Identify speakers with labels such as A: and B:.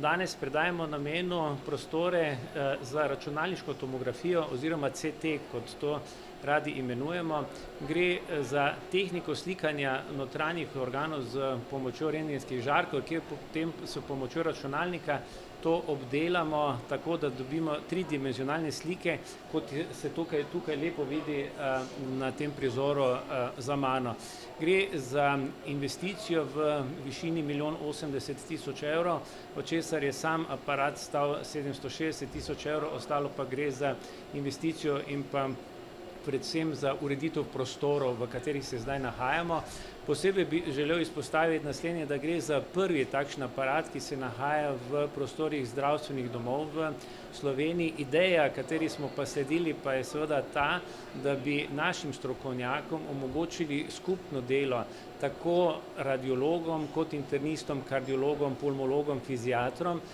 A: Danes predajemo namenu prostore za računalniško tomografijo oziroma CT, kot to radi imenujemo. Gre za tehniko slikanja notranjih organov z pomočjo rentgenskih žarkov, kjer potem s pomočjo računalnika to obdelamo tako, da dobimo tridimenzionalne slike, kot se tukaj lepo vidi na tem prizoru za mano. Gre za investicijo v višini 1.080.000 evrov, od česar je sam aparat stal 760.000 evrov, ostalo pa gre za investicijo in pa predvsem za ureditev prostorov, v katerih se zdaj nahajamo. Posebej bi želel izpostaviti naslednje, da gre za prvi takšen aparat, ki se nahaja v prostorih zdravstvenih domov v Sloveniji. Ideja, kateri smo pa sledili, pa je seveda ta, da bi našim strokovnjakom omogočili skupno delo, tako radiologom kot internistom, kardiologom, pulmologom, fiziatrom,